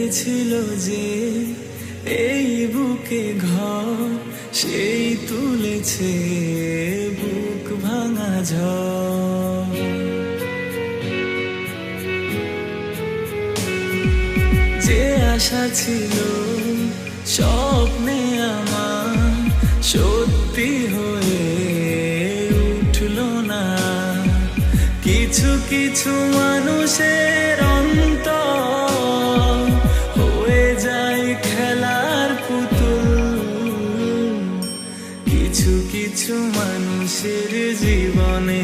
বেঁধেছিল যে এই বুকে ঘর, সেই তুলেছে বুক ভাঙা ঝড়। যে আশা ছিল স্বপ্নে আমার, সত্যি হয়ে উঠল না। কিছু কিছু মানুষের অন্তর হয়ে যায় খেলার পুতুল। কিছু কিছু মানুষের জীবনে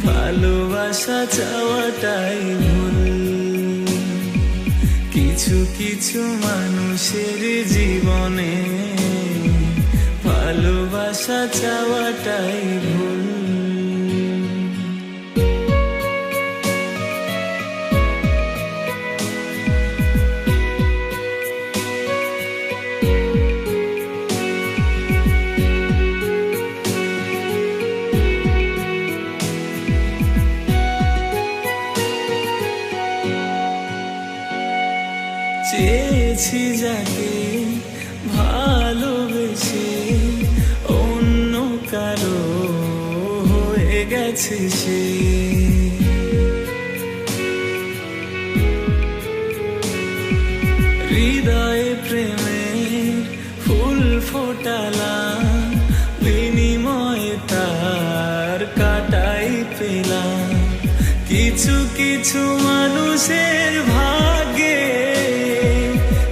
ভালোবাসা চাওয়াটাই ভুল। কিছু কিছু মানুষের জীবনে ভালোবাসা চাওয়াটাই ভুল। চেয়েছি যাকে ভালোবেসে অন্য কারো হয়ে গেছে সে। হৃদয়ে প্রেমের ফুল ফোটালাম, বিনিময়ে তার কাটাই পেলাম। কিছু কিছু মানুষের ভাগ্যে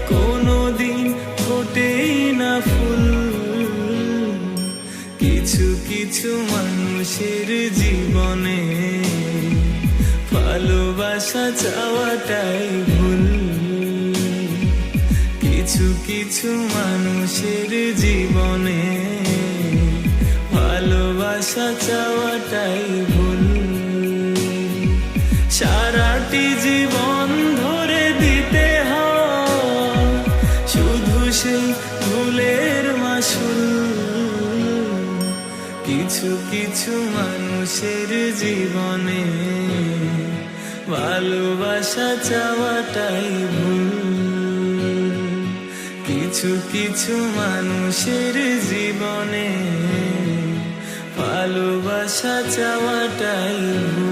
কোনোদিন ফোটেই না ফুল। কিছু কিছু মানুষের জীবনে ভালোবাসা চাওয়াটাই ভুল। কিছু কিছু মানুষের জীবনে ভালোবাসা চাওয়াটাই ভুল। সারাটি জীবন ধরে দিতে হয় শুধু সেই ভুলের মাসুল। কিছু কিছু মানুষের জীবনে ভালোবাসা চাওয়াটাই ভুল। কিছু কিছু মানুষের জীবনে ভালোবাসা চাওয়াটাই ভুল।